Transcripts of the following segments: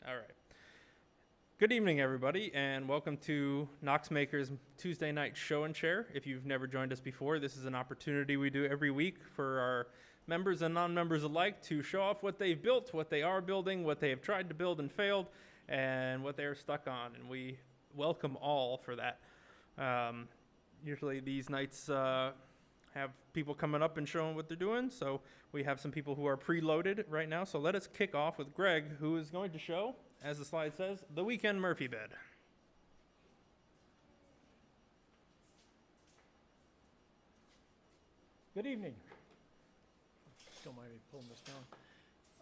All right. Good evening, everybody, and welcome to Knox Makers Tuesday night show and share. If you've never joined us before, this is an opportunity we do every week for our members and non-members alike to show off what they've built, what they are building, what they have tried to build and failed, and what they are stuck on. And we welcome all for that. Usually these nights have people coming up and showing what they're doing, so we have some people who are preloaded right now. So let us kick off with Greg, who is going to show, as the slide says, the weekend Murphy bed. Good evening. Don't mind me pulling this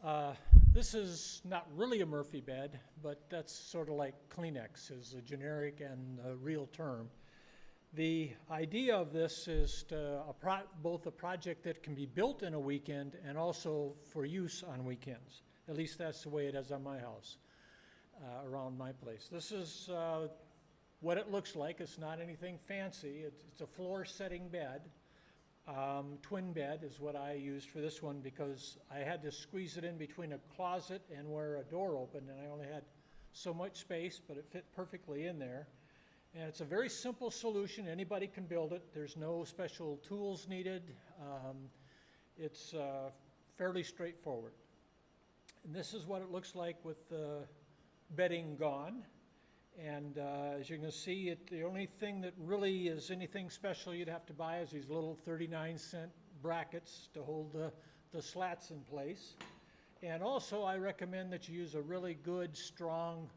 down. This is not really a Murphy bed, but that's sort of like Kleenex is a generic and a real term. The idea of this is both a project that can be built in a weekend and also for use on weekends. At least that's the way it is on my house, around my place. This is what it looks like. It's not anything fancy. It's a floor setting bed. Twin bed is what I used for this one because I had to squeeze it in between a closet and where a door opened, and I only had so much space, but it fit perfectly in there. And it's a very simple solution. Anybody can build it. There's no special tools needed. It's fairly straightforward. And this is what it looks like with the bedding gone. And as you can see, the only thing that really is anything special you'd have to buy is these little 39-cent brackets to hold the slats in place. And also, I recommend that you use a really good, strong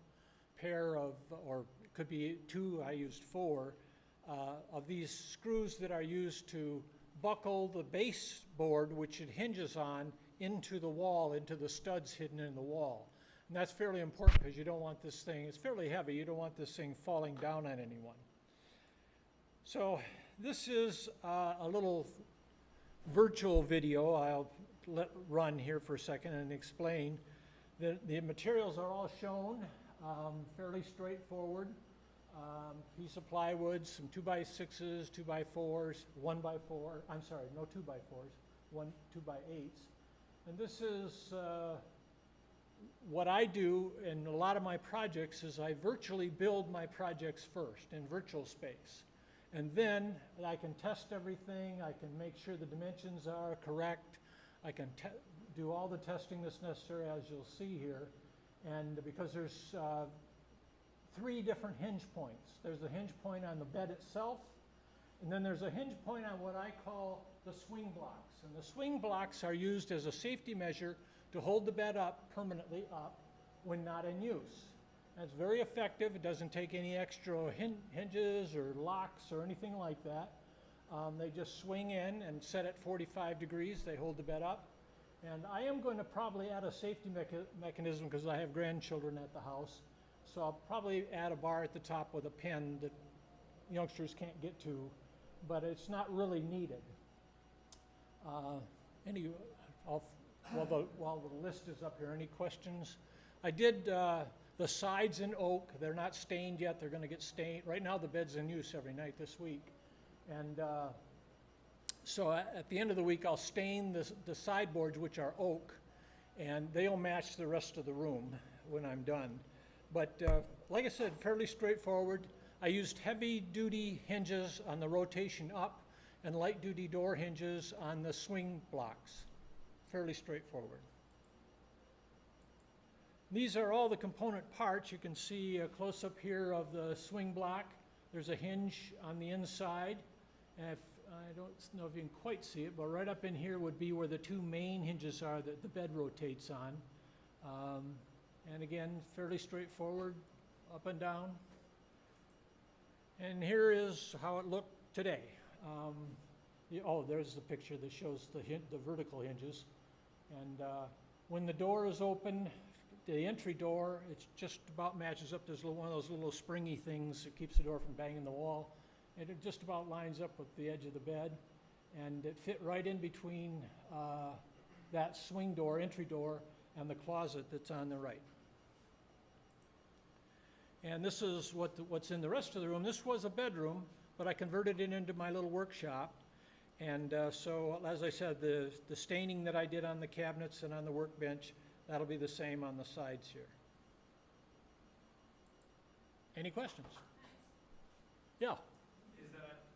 pair of, or it could be two, I used four, of these screws that are used to buckle the baseboard, which it hinges on, into the wall, into the studs hidden in the wall. And that's fairly important because you don't want this thing, it's fairly heavy, you don't want this thing falling down on anyone. So this is a little virtual video I'll let run here for a second and explain. The materials are all shown, fairly straightforward. Piece of plywood, some 2x6s, 2x4s, 1x4, I'm sorry, no 2x4s, 2x8s. And this is what I do in a lot of my projects is I virtually build my projects first in virtual space. And then I can test everything, I can make sure the dimensions are correct, I can do all the testing that's necessary as you'll see here. And because there's three different hinge points. There's a hinge point on the bed itself, and then there's a hinge point on what I call the swing blocks. And the swing blocks are used as a safety measure to hold the bed up, permanently up, when not in use. And it's very effective. It doesn't take any extra hinges or locks or anything like that. They just swing in and set at 45 degrees. They hold the bed up. And I am going to probably add a safety mechanism because I have grandchildren at the house. So I'll probably add a bar at the top with a pin that youngsters can't get to, but it's not really needed. While the list is up here, any questions? I did the sides in oak. They're not stained yet. They're going to get stained. Right now the bed's in use every night this week. And so at the end of the week, I'll stain the sideboards, which are oak, and they'll match the rest of the room when I'm done. But like I said, fairly straightforward. I used heavy-duty hinges on the rotation up and light-duty door hinges on the swing blocks. Fairly straightforward. These are all the component parts. You can see a close-up here of the swing block. There's a hinge on the inside. And I don't know if you can quite see it, but right up in here would be where the two main hinges are that the bed rotates on. And again, fairly straightforward, up and down. And here is how it looked today. There's the picture that shows the vertical hinges. And when the door is open, the entry door, it just about matches up. There's one of those little springy things that keeps the door from banging the wall. And it just about lines up with the edge of the bed. And it fit right in between that swing door, entry door, and the closet that's on the right. And this is what's in the rest of the room. This was a bedroom, but I converted it into my little workshop. And so, as I said, the staining that I did on the cabinets and on the workbench, that'll be the same on the sides here. Any questions? Yeah. Is that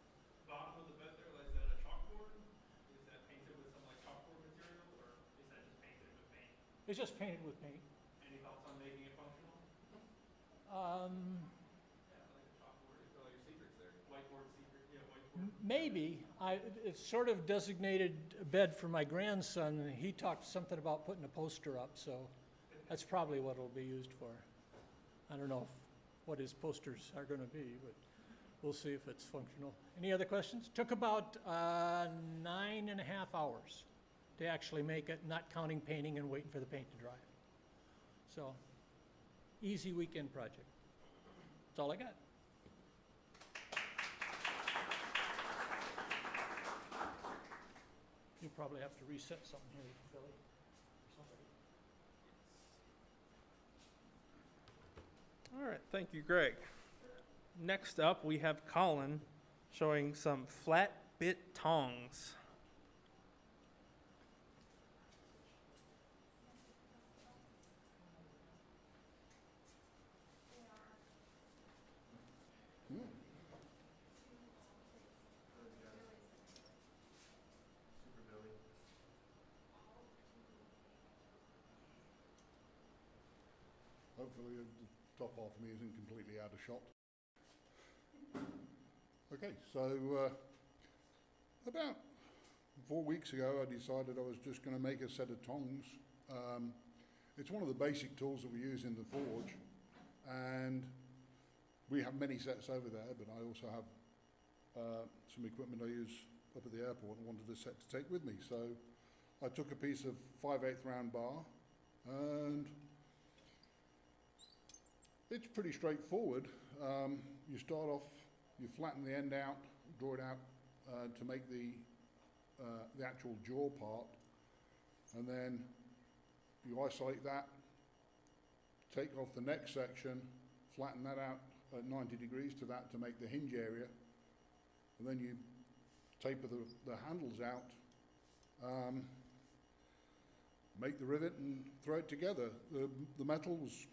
bottom of the bed there, like, is that a chalkboard? Is that painted with some like chalkboard material, or is that just painted with paint? It's just painted with paint. Any thoughts on making it functional? Um, Yeah, like a chalkboard, you put all your secrets there. Whiteboard secret, yeah, whiteboard. Maybe. It's sort of designated bed for my grandson. He talked something about putting a poster up, so that's probably what it'll be used for. I don't know what his posters are going to be, but we'll see if it's functional. Any other questions? Took about 9.5 hours to actually make it, not counting painting and waiting for the paint to dry. So, easy weekend project. That's all I got. You probably have to reset something here, Billy. Or somebody. All right, thank you, Greg. Next up, we have Colin showing some flat bit tongs. Hopefully the top half of me isn't completely out of shot. Okay, so about 4 weeks ago I decided I was just going to make a set of tongs. It's one of the basic tools that we use in the forge, and we have many sets over there, but I also have some equipment I use up at the airport and wanted a set to take with me. So I took a piece of 5/8 round bar, and it's pretty straightforward. You start off, you flatten the end out, draw it out to make the actual jaw part, and then you isolate that, take off the neck section, flatten that out at 90 degrees to that to make the hinge area, and then you taper the handles out, make the rivet and throw it together. The metal was,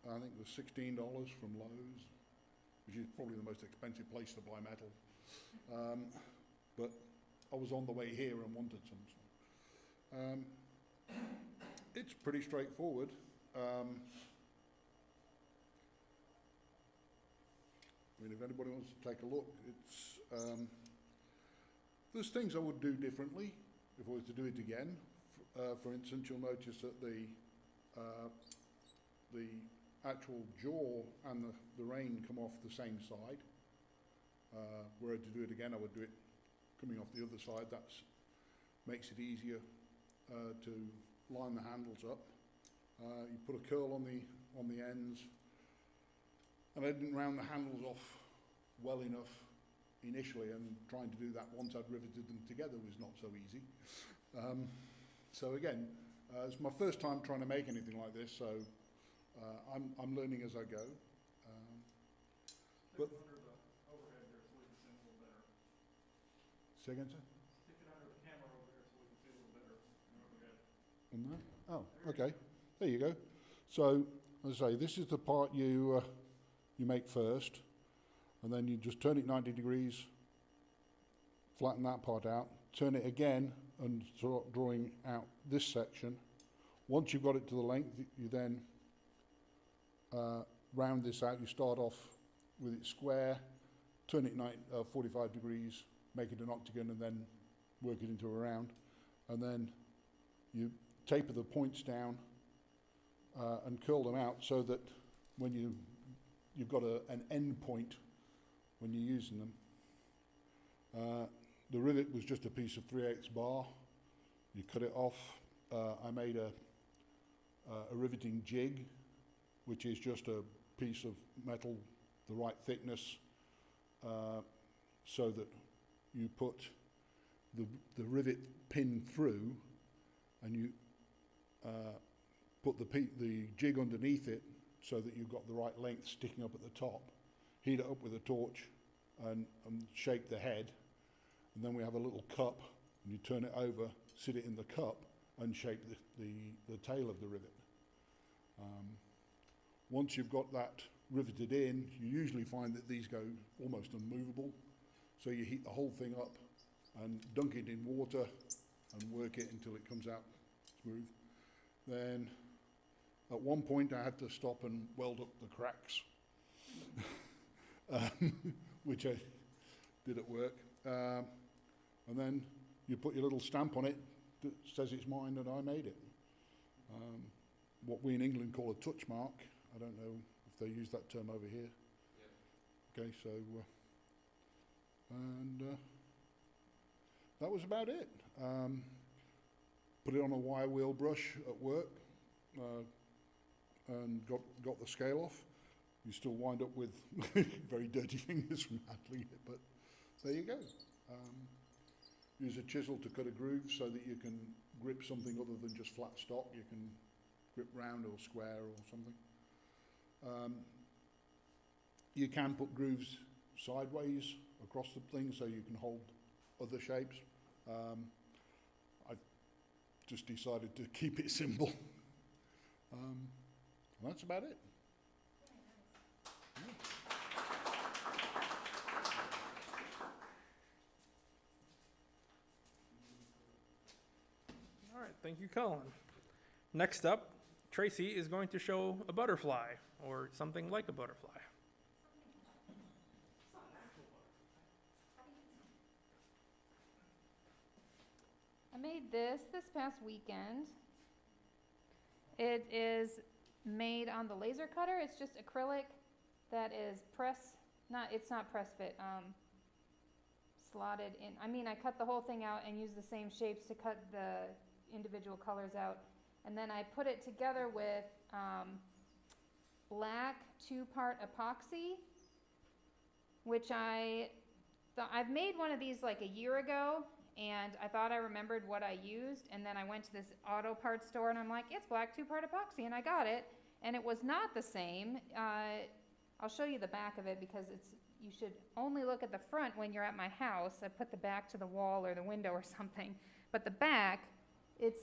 I think, was $16 from Lowe's, which is probably the most expensive place to buy metal. But I was on the way here and wanted some. So. It's pretty straightforward. I mean, if anybody wants to take a look, it's there's things I would do differently if I was to do it again. For instance, you'll notice that the actual jaw and the rein come off the same side. Were I to do it again, I would do it coming off the other side. That makes it easier to line the handles up. You put a curl on the ends, and I didn't round the handles off well enough initially, and trying to do that once I'd riveted them together was not so easy. So again, it's my first time trying to make anything like this, so I'm learning as I go. But under the overhead there so we can see a little better. say again, sir? Stick it under the camera over there so we can see a little better in overhead. On there? Oh, okay. There you go. So, as I say, this is the part you make first, and then you just turn it 90 degrees, flatten that part out, turn it again, and start drawing out this section. Once you've got it to the length, you then round this out. You start off with it square, turn it 45 degrees, make it an octagon, and then work it into a round. And then you taper the points down and curl them out so that when you've got an end point when you're using them. The rivet was just a piece of 3/8 bar. You cut it off. I made a riveting jig, which is just a piece of metal the right thickness, so that you put the rivet pin through, and you put the jig underneath it so that you've got the right length sticking up at the top. Heat it up with a torch and shake the head, and then we have a little cup, and you turn it over, sit it in the cup, and shape the tail of the rivet. Once you've got that riveted in, you usually find that these go almost unmovable. So you heat the whole thing up and dunk it in water and work it until it comes out smooth. Then at one point I had to stop and weld up the cracks, which I did at work. And then you put your little stamp on it that says it's mine and I made it. What we in England call a touch mark. I don't know if they use that term over here. Yeah. Okay, so, that was about it. Put it on a wire wheel brush at work and got the scale off. You still wind up with very dirty fingers from handling it, but there you go. Use a chisel to cut a groove so that you can grip something other than just flat stock. You can grip round or square or something. You can put grooves sideways across the thing so you can hold other shapes. I just decided to keep it simple. That's about it. All right, thank you, Colin. Next up, Tracy is going to show a butterfly, or something like a butterfly. I made this past weekend. It is made on the laser cutter. It's just acrylic that is it's not press fit, slotted in. I mean, I cut the whole thing out and used the same shapes to cut the individual colors out. And then I put it together with black 2-part epoxy, which I've made one of these like a year ago, and I thought I remembered what I used, and then I went to this auto parts store and I'm like, it's black 2-part epoxy, and I got it, and it was not the same. I'll show you the back of it because you should only look at the front when you're at my house. I put the back to the wall or the window or something, but the back, it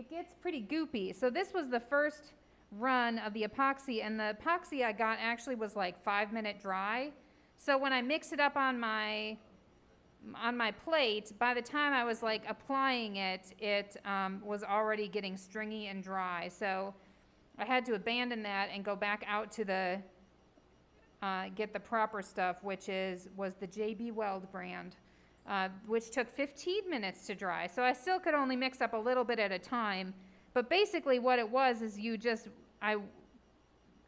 gets pretty goopy. So this was the first run of the epoxy, and the epoxy I got actually was like 5-minute dry. So when I mixed it up on my plate, by the time I was like applying it, it was already getting stringy and dry. So I had to abandon that and go back out to the get the proper stuff, which was the JB Weld brand, which took 15 minutes to dry. So I still could only mix up a little bit at a time. But basically what it was is I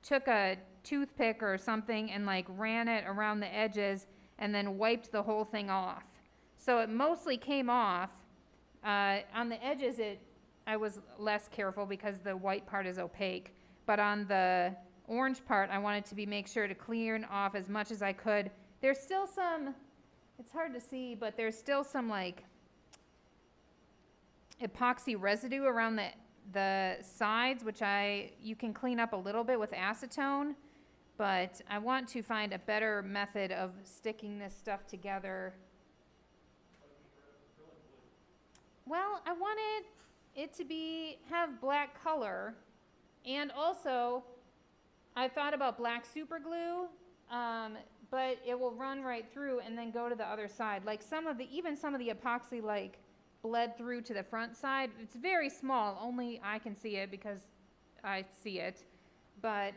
took a toothpick or something and like ran it around the edges and then wiped the whole thing off. So it mostly came off. On the edges, I was less careful because the white part is opaque. But on the orange part, I wanted to make sure to clean off as much as I could. There's still some, it's hard to see, but there's still some like epoxy residue around the sides, which you can clean up a little bit with acetone. But I want to find a better method of sticking this stuff together. Well, I wanted it to have black color, and also I thought about black super glue, but it will run right through and then go to the other side. Like even some of the epoxy like bled through to the front side. It's very small, only I can see it because I see it, but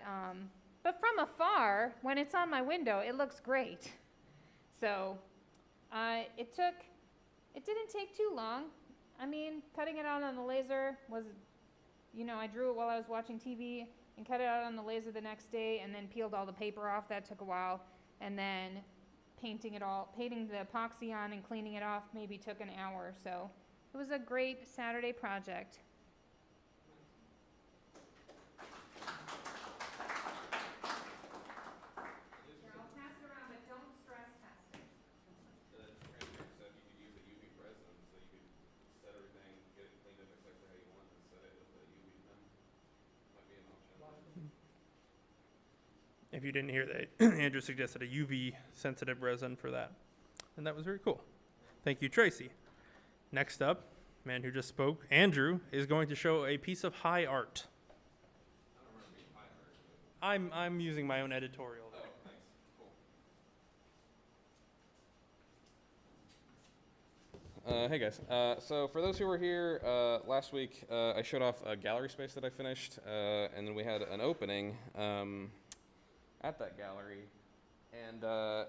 from afar, when it's on my window, it looks great. So it didn't take too long. I mean, cutting it out on the laser was, I drew it while I was watching TV and cut it out on the laser the next day and then peeled all the paper off. That took a while. And then painting the epoxy on and cleaning it off maybe took an hour. So it was a great Saturday project. If you didn't hear that, Andrew suggested a UV-sensitive resin for that. And that was very cool. Thank you, Tracy. Next up, man who just spoke, Andrew, is going to show a piece of high art. I'm using my own editorial. Oh, thanks. Cool. Hey guys. So for those who were here last week, I showed off a gallery space that I finished, and then we had an opening at that gallery, and I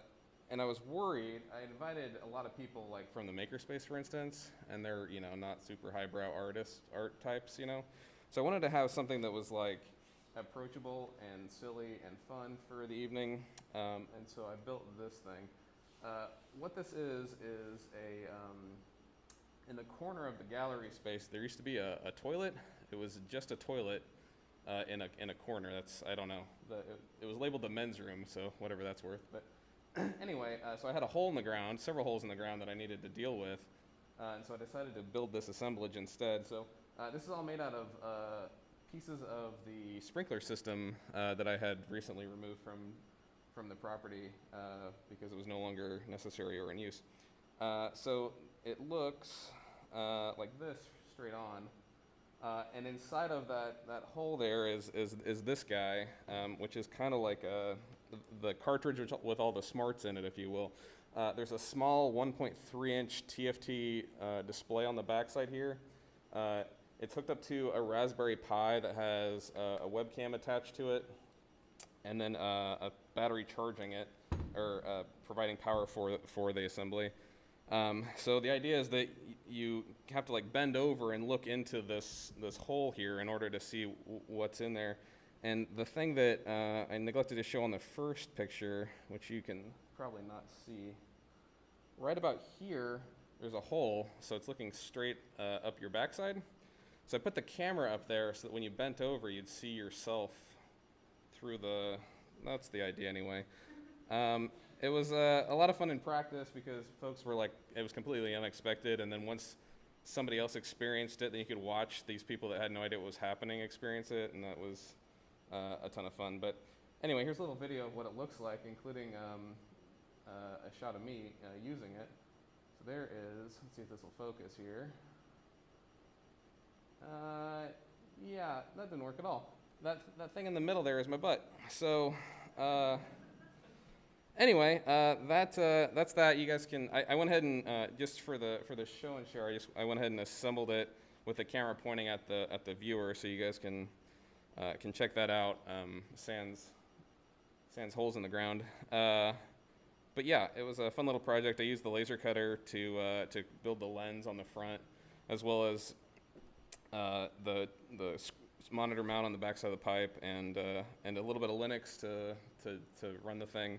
was worried. I invited a lot of people, like from the makerspace, for instance, and they're not super highbrow art types, So I wanted to have something that was like approachable and silly and fun for the evening, and so I built this thing. What this is a in the corner of the gallery space, there used to be a toilet. It was just a toilet in a corner. I don't know. It was labeled the men's room, so whatever that's worth. But anyway, so I had a hole in the ground, several holes in the ground that I needed to deal with, and so I decided to build this assemblage instead. So this is all made out of pieces of the sprinkler system that I had recently removed from the property because it was no longer necessary or in use. So it looks like this straight on, and inside of that hole there is this guy, which is kind of like the cartridge with all the smarts in it, if you will. There's a small 1.3-inch TFT display on the backside here. It's hooked up to a Raspberry Pi that has a webcam attached to it, and then a battery charging it, or providing power for the assembly. So the idea is that you have to like bend over and look into this hole here in order to see what's in there. And the thing that I neglected to show on the first picture, which you can probably not see, right about here, there's a hole, so it's looking straight up your backside. So I put the camera up there so that when you bent over, you'd see yourself through that's the idea anyway. It was a lot of fun in practice because folks were like, it was completely unexpected, and then once somebody else experienced it, then you could watch these people that had no idea what was happening experience it, and that was a ton of fun. But anyway, here's a little video of what it looks like, including a shot of me using it. So there is, let's see if this will focus here. Yeah, that didn't work at all. That thing in the middle there is my butt. So anyway, that's that. You guys can. I went ahead and just for the show and share, I went ahead and assembled it with the camera pointing at the viewer, so you guys can check that out. Sans holes in the ground. But yeah, it was a fun little project. I used the laser cutter to build the lens on the front, as well as the monitor mount on the backside of the pipe, and a little bit of Linux to run the thing.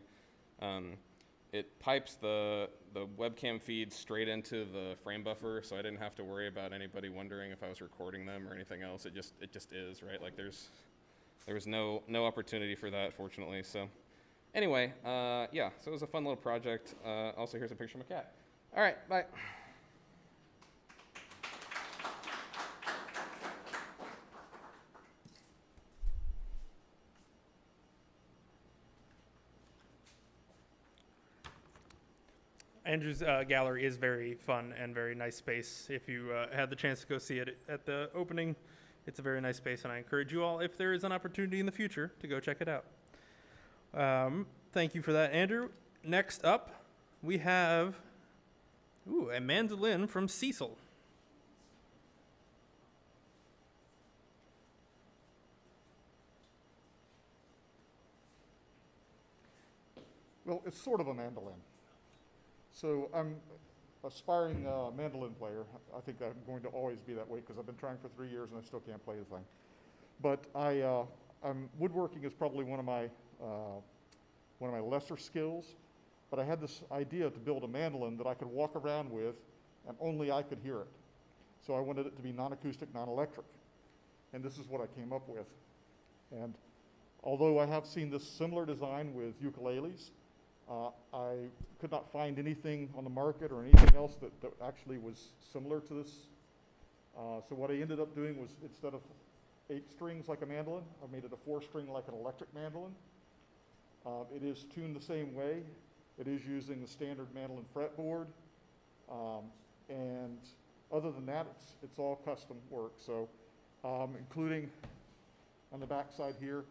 It pipes the webcam feed straight into the frame buffer, so I didn't have to worry about anybody wondering if I was recording them or anything else. It just is, right? Like there was no opportunity for that, fortunately. So anyway, yeah, so it was a fun little project. Also, here's a picture of my cat. All right, bye. Andrew's gallery is very fun and very nice space. If you had the chance to go see it at the opening, it's a very nice space, and I encourage you all, if there is an opportunity in the future, to go check it out. Thank you for that, Andrew. Next up, we have a mandolin from Cecil. Well, it's sort of a mandolin. So I'm aspiring mandolin player. I think I'm going to always be that way because I've been trying for 3 years and I still can't play the thing. But woodworking is probably one of my lesser skills. But I had this idea to build a mandolin that I could walk around with and only I could hear it. So I wanted it to be non-acoustic, non-electric. And this is what I came up with. And although I have seen this similar design with ukuleles, I could not find anything on the market or anything else that actually was similar to this. So what I ended up doing was, instead of 8 strings like a mandolin, I made it a 4-string like an electric mandolin. It is tuned the same way. It is using the standard mandolin fretboard. And other than that, it's all custom work. So including on the back side here,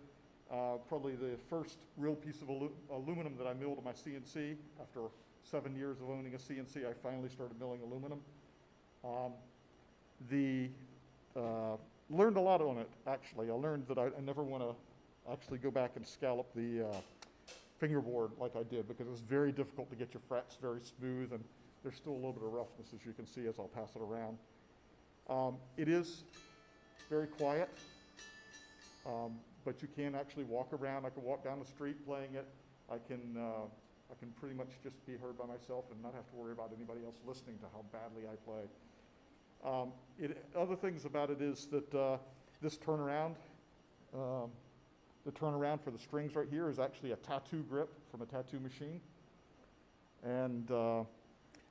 Probably the first real piece of aluminum that I milled on my CNC. After 7 years of owning a CNC, I finally started milling aluminum. Learned a lot on it, actually. I learned that I never want to actually go back and scallop the fingerboard like I did, because it was very difficult to get your frets very smooth, and there's still a little bit of roughness, as you can see, as I'll pass it around. It is very quiet, but you can actually walk around. I can walk down the street playing it. I can pretty much just be heard by myself and not have to worry about anybody else listening to how badly I play. Other things about it is that this turnaround, the turnaround for the strings right here is actually a tattoo grip from a tattoo machine. And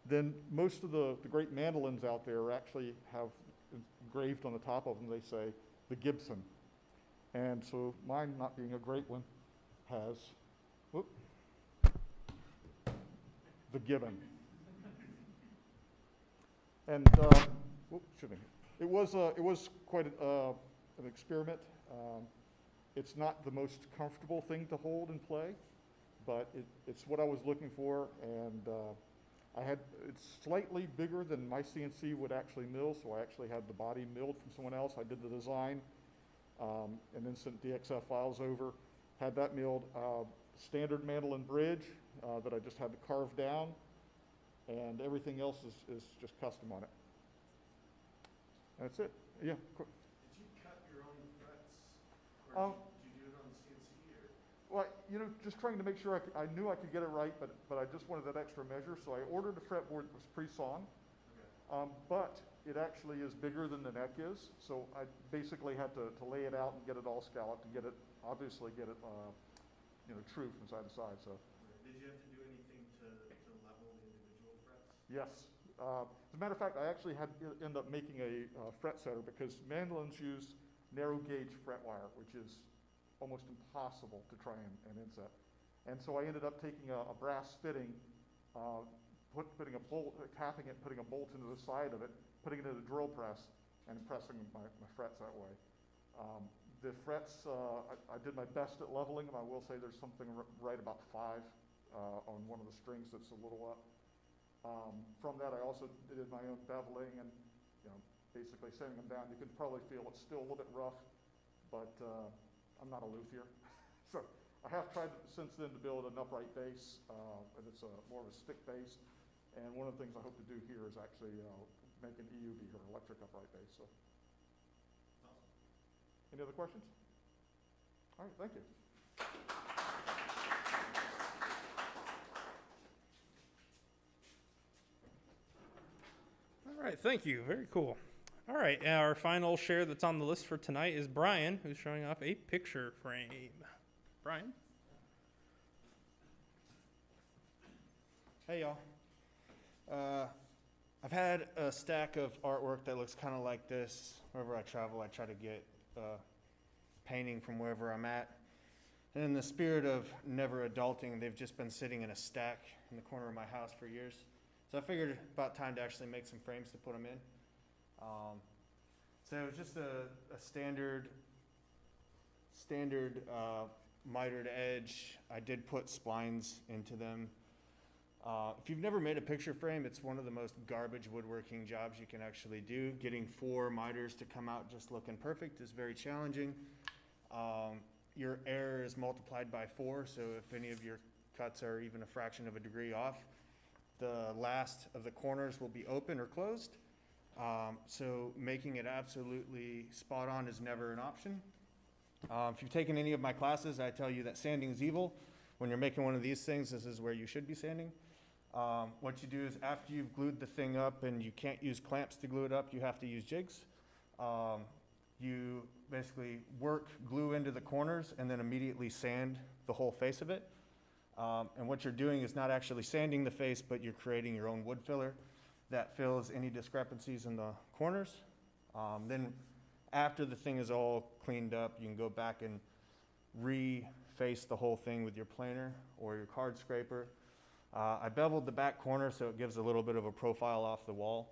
then most of the great mandolins out there actually have engraved on the top of them, they say, the Gibson. And so mine, not being a great one, has, whoop, the Gibbon. And it was quite an experiment. It's not the most comfortable thing to hold and play, but it's what I was looking for, and it's slightly bigger than my CNC would actually mill, so I actually had the body milled from someone else. I did the design, and then sent DXF files over, had that milled. Standard mandolin bridge that I just had to carve down, and everything else is just custom on it. That's it. Yeah. Did you cut your own frets, or did you do it on the CNC? Or? Well, just trying to make sure I knew I could get it right, but I just wanted that extra measure, so I ordered a fretboard that was pre-sawn, Okay. but it actually is bigger than the neck is, so I basically had to lay it out and get it all scalloped and obviously get it, true from side to side. So. Did you have to do anything to level the individual frets? Yes. As a matter of fact, I actually had to end up making a fret setter, because mandolins use narrow gauge fret wire, which is almost impossible to try and inset. And so I ended up taking a brass fitting, putting a bolt, tapping it, putting a bolt into the side of it, putting it in a drill press, and pressing my frets that way. The frets, I did my best at leveling them. I will say there's something right about 5 on one of the strings that's a little up. From that, I also did my own beveling and, basically sanding them down. You can probably feel it's still a little bit rough, but I'm not a luthier. So I have tried since then to build an upright bass, and it's more of a stick bass. And one of the things I hope to do here is actually make an EUB here, electric upright bass. So. Any other questions? All right, thank you. All right, thank you. Very cool. All right, and our final share that's on the list for tonight is Brian, who's showing off a picture frame. Brian? Hey, y'all. I've had a stack of artwork that looks kind of like this. Wherever I travel, I try to get painting from wherever I'm at. And in the spirit of never adulting, they've just been sitting in a stack in the corner of my house for years. So I figured about time to actually make some frames to put them in. So it was just a standard mitered edge. I did put splines into them. If you've never made a picture frame, it's one of the most garbage woodworking jobs you can actually do. Getting 4 miters to come out just looking perfect is very challenging. Your error is multiplied by 4, so if any of your cuts are even a fraction of a degree off, the last of the corners will be open or closed. So making it absolutely spot on is never an option. If you've taken any of my classes, I tell you that sanding is evil. When you're making one of these things, this is where you should be sanding. What you do is after you've glued the thing up, and you can't use clamps to glue it up, you have to use jigs. You basically glue into the corners and then immediately sand the whole face of it. And what you're doing is not actually sanding the face, but you're creating your own wood filler that fills any discrepancies in the corners. Then after the thing is all cleaned up, you can go back and reface the whole thing with your planer or your card scraper. I beveled the back corner so it gives a little bit of a profile off the wall.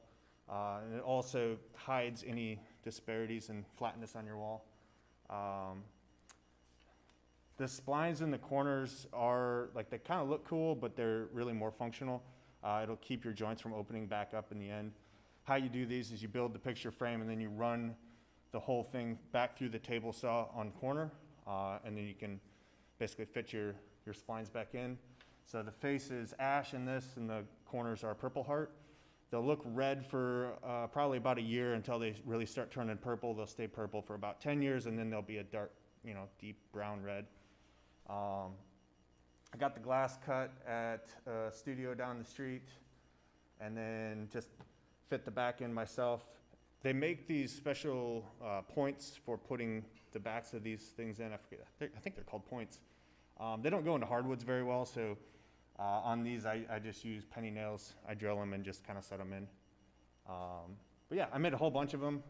And it also hides any disparities and flatness on your wall. The splines in the corners are, like, they kind of look cool, but they're really more functional. It'll keep your joints from opening back up in the end. How you do these is you build the picture frame and then you run the whole thing back through the table saw on corner, and then you can basically fit your splines back in. So the face is ash in this, and the corners are purple heart. They'll look red for probably about a year until they really start turning purple. They'll stay purple for about 10 years, and then they'll be a dark, deep brown red. I got the glass cut at a studio down the street, and then just fit the back in myself. They make these special points for putting the backs of these things in. I think they're called points. They don't go into hardwoods very well, so on these I just use penny nails. I drill them and just kind of set them in. But yeah, I made a whole bunch of them.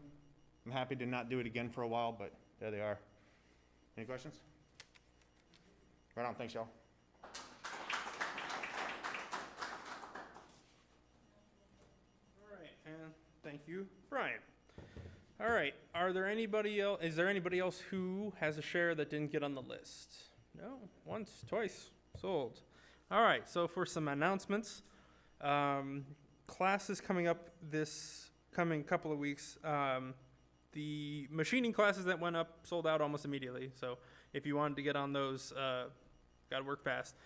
I'm happy to not do it again for a while, but there they are. Any questions? Right on, thanks y'all. All right, and thank you, Brian. All right, is there anybody else who has a share that didn't get on the list? No, once, twice, sold. All right, so for some announcements, classes coming up this coming couple of weeks. The machining classes that went up sold out almost immediately, so if you wanted to get on those, got to work fast.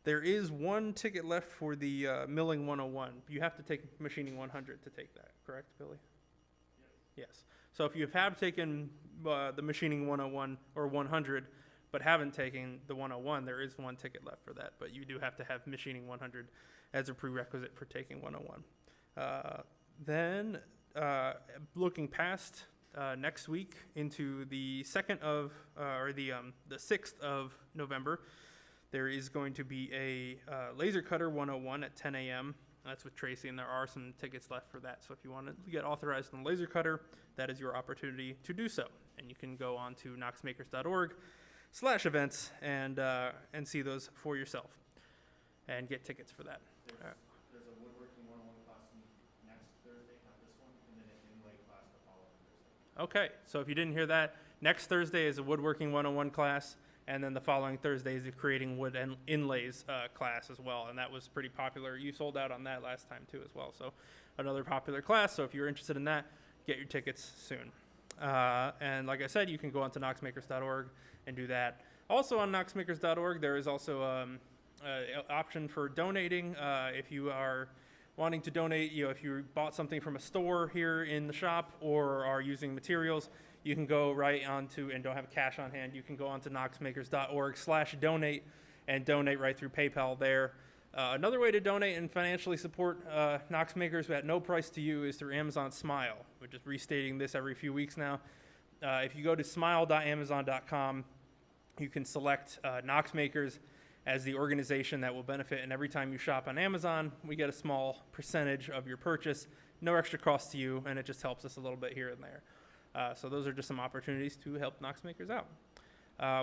There is one ticket left for the Milling 101. You have to take Machining 100 to take that, correct, Billy? Yes. So if you have taken the Machining 101 or 100, but haven't taken the 101, there is one ticket left for that. But you do have to have Machining 100 as a prerequisite for taking 101. Then looking past next week into the 6th of November, there is going to be a laser cutter 101 at 10 a.m. That's with Tracy, and there are some tickets left for that. So if you want to get authorized in the laser cutter, that is your opportunity to do so. And you can go on to knoxmakers.org/events and see those for yourself and get tickets for that. There's a woodworking 101 class next Thursday, not this one, and then an inlay class the following Thursday. Okay, so if you didn't hear that, next Thursday is a woodworking 101 class, and then the following Thursday is the creating wood and inlays class as well, and that was pretty popular. You sold out on that last time too as well, so another popular class. So if you're interested in that, get your tickets soon. And like I said, you can go on to knoxmakers.org and do that. Also on knoxmakers.org, there is also an option for donating. If you are wanting to donate, if you bought something from a store here in the shop or are using materials, you can go right onto, and don't have cash on hand, you can go onto knoxmakers.org/donate and donate right through PayPal there. Another way to donate and financially support Knox Makers at no price to you is through Amazon Smile. We're just restating this every few weeks now. If you go to smile.amazon.com, you can select Knox Makers as the organization that will benefit, and every time you shop on Amazon, we get a small percentage of your purchase, no extra cost to you, and it just helps us a little bit here and there. So those are just some opportunities to help Knox Makers out.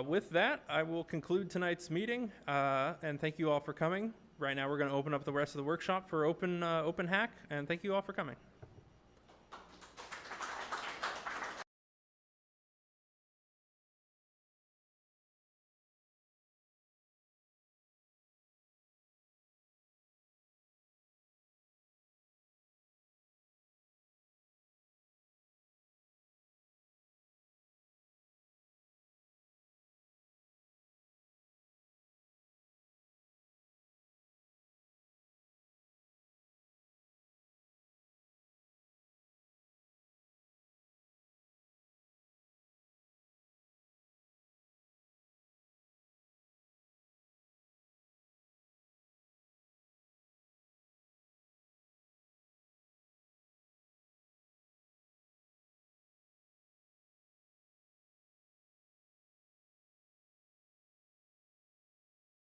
With that, I will conclude tonight's meeting, and thank you all for coming. Right now, we're going to open up the rest of the workshop for open hack, and thank you all for coming.